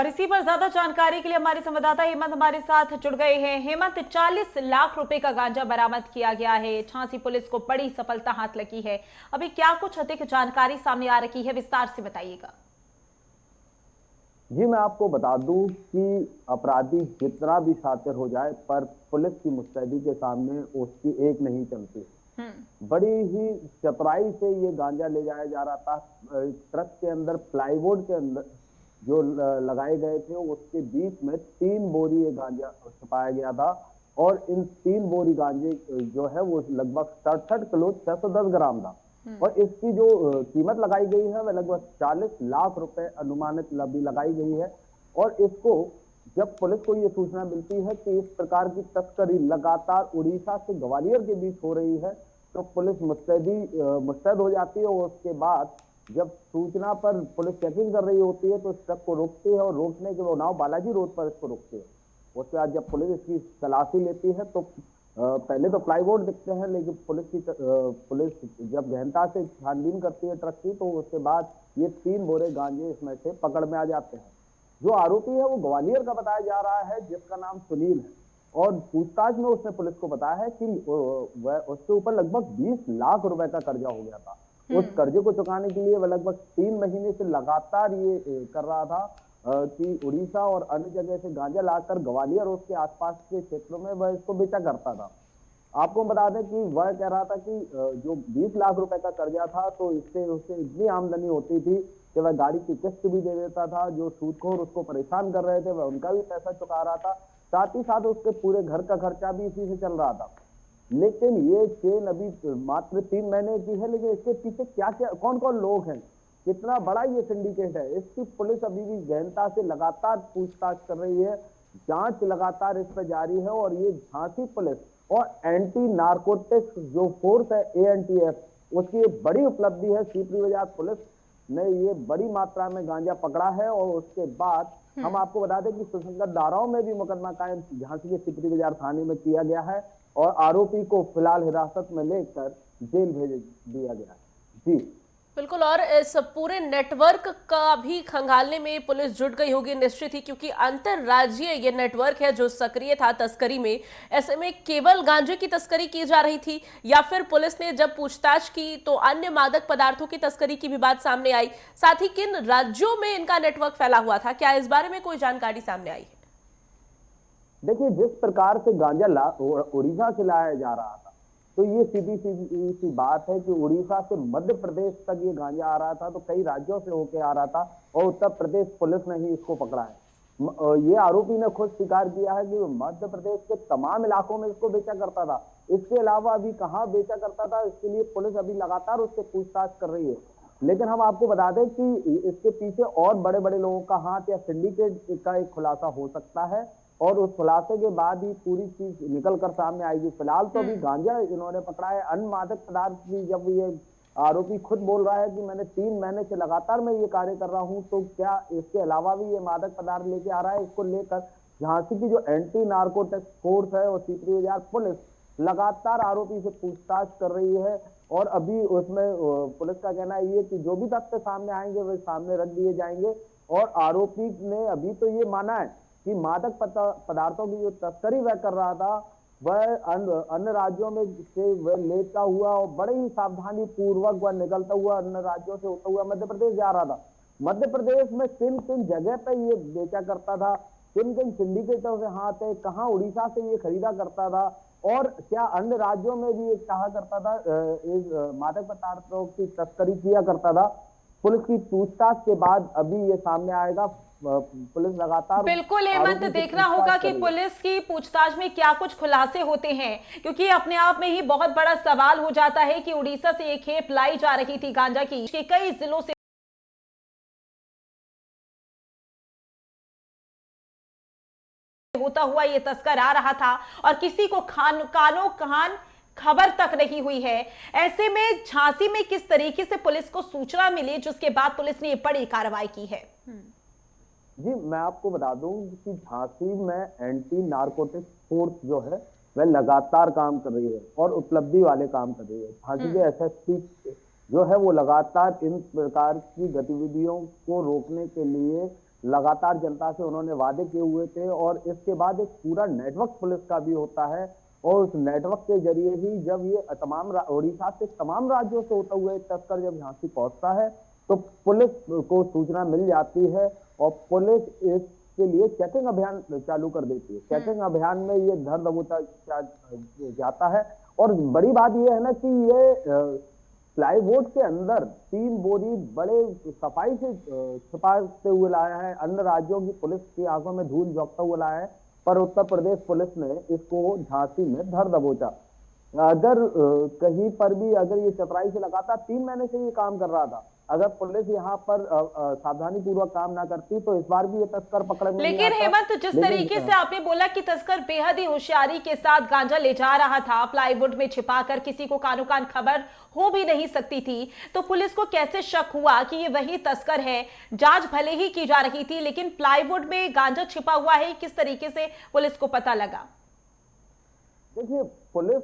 और इसी पर ज्यादा जानकारी के लिए हमारे संवाददाता हेमंत हमारे साथ जुड़ गए हैं। हेमंत, 40 लाख रुपए का गांजा बरामद किया गया है। झांसी पुलिस को बड़ी सफलता हाथ लगी है। अभी क्या कुछ अधिक जानकारी सामने आ रही है, विस्तार से बताइएगा। जी, मैं आपको बता दूं कि अपराधी जितना भी शातिर हो जाए पर पुलिस की मुस्तैदी के सामने उसकी एक नहीं चलती। बड़ी ही चतुराई से ये गांजा ले जाया जा रहा था। ट्रक के अंदर प्लाईवुड के अंदर जो लगाए गए थे उसके बीच में 3 बोरी ये गांजा छुपाया गया था। और इन 3 बोरी गांजे जो है वो लगभग 67 किलो 610 ग्राम था। और इसकी जो कीमत लगाई गई है वह लगभग 40 लाख रुपए अनुमानित लगाई गई है। और इसको जब पुलिस को ये सूचना मिलती है कि इस प्रकार की तस्करी लगातार उड़ीसा से ग्वालियर के बीच हो रही है तो पुलिस मुस्तैद हो जाती है। और उसके बाद जब सूचना पर पुलिस चेकिंग कर रही होती है तो इस ट्रक को रोकती है और रोकने के उन्नाव बालाजी रोड पर इसको रोकती है। उसके बाद जब पुलिस इसकी तलाशी लेती है तो पहले तो प्लाईवुड दिखते हैं, लेकिन पुलिस जब गहनता से छानबीन करती है ट्रक की तो उसके बाद ये 3 बोरे गांजे इसमें से पकड़ में आ जाते हैं। जो आरोपी है वो ग्वालियर का बताया जा रहा है, जिसका नाम सुनील है। और पूछताछ में उसने पुलिस को बताया है कि वह उसके ऊपर लगभग 20 लाख रुपए का कर्जा हो गया था। उस कर्जे को चुकाने के लिए वह लगभग 3 महीने से लगातार ये कर रहा था कि उड़ीसा और अन्य जगह से गांजा लाकर ग्वालियर और उसके आसपास के क्षेत्रों में वह इसको बेचा करता था। आपको बता दें कि वह कह रहा था कि जो 20 लाख रुपए का कर्जा था तो इससे उससे इतनी आमदनी होती थी कि वह गाड़ी की किस्त भी दे देता था। जो सूदखोर उसको परेशान कर रहे थे वह उनका भी पैसा चुका रहा था। साथ ही साथ उसके पूरे घर का खर्चा भी इसी से चल रहा था। लेकिन ये चेन अभी मात्र 3 महीने की है, लेकिन इसके पीछे क्या क्या कौन कौन लोग हैं, कितना बड़ा ये सिंडिकेट है, इसकी पुलिस अभी भी गहनता से लगातार पूछताछ कर रही है। जांच लगातार इस पर जारी है। और ये झांसी पुलिस और एंटी नारकोटिक्स जो फोर्स है एएनटीएफ, उसकी एक बड़ी उपलब्धि है। सीपी बाजार पुलिस ने ये बड़ी मात्रा में गांजा पकड़ा है। और उसके बाद हम आपको बता दें कि सुसंगत धाराओं में भी मुकदमा कायम झांसी के सीपी बाजार थाने में किया गया है। और आरोपी को फिलहाल हिरासत में लेकर जेल भेज दिया गया है। जी बिल्कुल। और इस पूरे नेटवर्क का भी खंगालने में पुलिस जुट गई होगी निश्चित ही, क्योंकि अंतरराज्यीय ये नेटवर्क है जो सक्रिय था तस्करी में। ऐसे में केवल गांजे की तस्करी की जा रही थी या फिर पुलिस ने जब पूछताछ की तो अन्य मादक पदार्थों की तस्करी की भी बात सामने आई? साथ ही किन राज्यों में इनका नेटवर्क फैला हुआ था, क्या इस बारे में कोई जानकारी सामने आई है? देखिए, जिस प्रकार से उड़ीसा से लाया जा रहा था तो ये सीधी सीधी सी बात है कि उड़ीसा से मध्य प्रदेश तक ये गांजा आ रहा था तो कई राज्यों से होके आ रहा था और उत्तर प्रदेश पुलिस ने ही इसको पकड़ा है। ये आरोपी ने खुद स्वीकार किया है कि वो मध्य प्रदेश के तमाम इलाकों में इसको बेचा करता था। इसके अलावा अभी कहाँ बेचा करता था इसके लिए पुलिस अभी लगातार उससे पूछताछ कर रही है। लेकिन हम आपको बता दें कि इसके पीछे और बड़े बड़े लोगों का हाथ या सिंडिकेट का एक खुलासा हो सकता है। और उस खुलासे के बाद ही पूरी चीज निकल कर सामने आएगी। फिलहाल तो अभी गांजा इन्होंने पकड़ा है। अन्य मादक पदार्थ की जब ये आरोपी खुद बोल रहा है कि मैंने 3 महीने से लगातार मैं ये कार्य कर रहा हूं, तो क्या इसके अलावा भी ये मादक पदार्थ लेके आ रहा है? इसको लेकर झांसी की जो एंटी नार्कोटिक्स फोर्स है और सीपी बाजार पुलिस लगातार आरोपी से पूछताछ कर रही है। और अभी उसमें पुलिस का कहना है ये कि जो भी तथ्य सामने आएंगे वे सामने रख दिए जाएंगे। और आरोपी ने अभी तो ये माना है कि मादक पदार्थों की जो तस्करी वह कर रहा था वह अन्य राज्यों में से वह लेता हुआ और बड़े ही सावधानी पूर्वक वह निकलता हुआ अन्य राज्यों से होता हुआ मध्य प्रदेश जा रहा था। मध्य प्रदेश में किन किन जगह पे ये बेचा करता था, किन किन सिंडिकेटों से हाथ है, कहाँ उड़ीसा से ये खरीदा करता था और क्या अन्य राज्यों में भी ये कहा करता था इस मादक पदार्थों की तस्करी किया करता था। पुलिस की पूछताछ के बाद अभी ये सामने आएगा। पुलिस लगातार बिल्कुल हेमंत, आरोपी से देखना होगा पूछताछ कि कर रही है। पुलिस की पूछताछ में क्या कुछ खुलासे होते हैं, क्योंकि अपने आप में ही बहुत बड़ा सवाल हो जाता है कि उड़ीसा से ये खेप लाई जा रही थी गांजा की, कि कई जिलों से होता हुआ ये तस्कर आ रहा था और किसी को कानो कान खबर तक नहीं हुई है। ऐसे में झांसी में किस तरीके से पुलिस को सूचना मिली जिसके बाद पुलिस ने ये बड़ी कार्रवाई की है? जी, मैं आपको बता दूं कि झांसी में एंटी नारकोटिक्स फोर्स जो है वह लगातार काम कर रही है और उपलब्धि वाले काम कर रही है। झांसी के एसएसपी जो है वो लगातार इन प्रकार की गतिविधियों को रोकने के लिए लगातार जनता से उन्होंने वादे किए हुए थे और इसके बाद एक पूरा नेटवर्क पुलिस का भी होता है और उस नेटवर्क के जरिए ही जब ये उड़ीसा से तमाम राज्यों से होता हुआ एक तस्कर जब झांसी पहुंचता है तो पुलिस को सूचना मिल जाती है और पुलिस इसके लिए चेकिंग अभियान चालू कर देती है। चेकिंग अभियान में ये धर दबोचा जाता है और बड़ी बात यह है ना कि ये प्लाईवुड के अंदर 3 बोरी बड़े सफाई से छिपाते हुए लाया है। अन्य राज्यों की पुलिस की आंखों में धूल झोंकता हुआ लाया है, पर उत्तर प्रदेश पुलिस ने इसको झांसी में धर दबोचा। अगर कहीं पर भी अगर ये चतुराई से लगातार 3 महीने से ये काम कर रहा था, अगर पुलिस यहाँ पर सावधानी पूर्वक काम ना करती तो इस बार भी ये तस्कर पकड़े में नहीं लेकिन आता। हेमंत, जिस तरीके से आपने बोला कि तस्कर बेहद ही होशियारी के साथ गांजा ले जा रहा था, प्लाईवुड में छिपाकर, किसी को कानो कान खबर हो भी नहीं सकती थी, तो पुलिस को कैसे शक हुआ कि ये वही तस्कर है? जांच भले ही की जा रही थी, लेकिन प्लाईवुड में गांजा छिपा हुआ है, किस तरीके से पुलिस को पता लगा? देखिए, पुलिस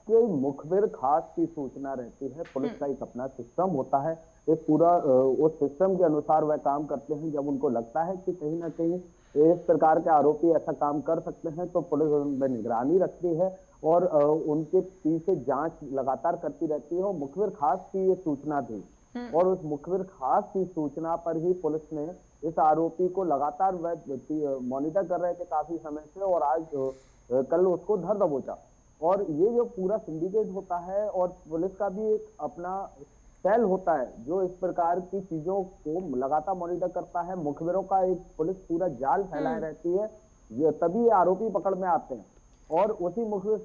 के मुखबिर खास की सूचना रहती है। पुलिस का एक अपना सिस्टम होता है, एक पूरा उस सिस्टम के अनुसार वह काम करते हैं। जब उनको लगता है कि कहीं ना कहीं इस प्रकार के आरोपी ऐसा काम कर सकते हैं तो पुलिस उन पर निगरानी रखती है और उनके पीछे जांच लगातार करती रहती है। और मुखबिर खास की ये सूचना थी और उस मुखबिर खास की सूचना पर ही पुलिस ने इस आरोपी को लगातार वह मॉनिटर कर रहे थे काफी समय से और आज कल उसको धर दबोचा। और ये जो पूरा सिंडिकेट होता है और पुलिस का भी एक अपना सेल होता है जो इस प्रकार की चीजों को लगातार मॉनिटर करता है। मुखबिरों का एक पुलिस पूरा जाल फैलाए रहती है, तभी ये आरोपी पकड़ में आते हैं। और उसी मुखबिर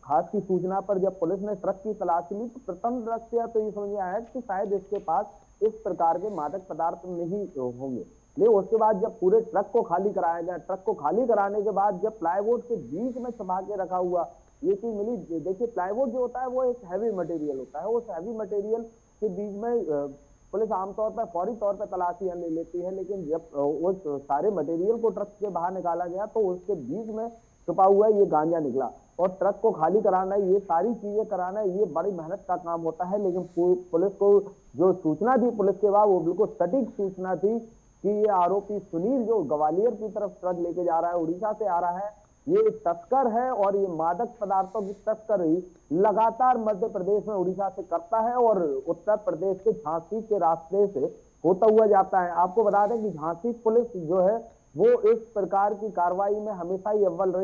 खास की सूचना पर जब पुलिस ने ट्रक की तलाशी ली तो प्रथम दृष्टया तो ये समझ में आया कि शायद इसके पास इस प्रकार के मादक पदार्थ नहीं होंगे। लेकिन उसके बाद जब पूरे ट्रक को खाली कराया गया, ट्रक को खाली कराने के बाद जब प्लाईवुड के बीच में छुपा के रखा हुआ ये चीज मिली। देखिए, प्लाईवुड जो होता है वो एक हैवी मटेरियल होता है। उस हैवी मटेरियल के बीच में पुलिस आमतौर पर फौरी तौर पर तलाशियां ले लेती है, लेकिन जब उस सारे मटेरियल को ट्रक से बाहर निकाला गया तो उसके बीच में छुपा हुआ ये गांजा निकला। और ट्रक को खाली कराना, ये सारी चीजें कराना, ये बड़ी मेहनत का काम होता है। लेकिन पुलिस को जो सूचना थी पुलिस के बाद वो बिल्कुल सटीक सूचना थी कि ये आरोपी सुनील जो ग्वालियर की तरफ ट्रक लेके जा रहा है, उड़ीसा से आ रहा है, ये तस्कर है और ये मादक पदार्थों की तस्करी लगातार मध्य प्रदेश में उड़ीसा से करता है और उत्तर प्रदेश के झांसी के रास्ते से होता हुआ जाता है। आपको बता दें कि झांसी पुलिस जो है वो इस प्रकार की कार्रवाई में हमेशा ही अव्वल रही।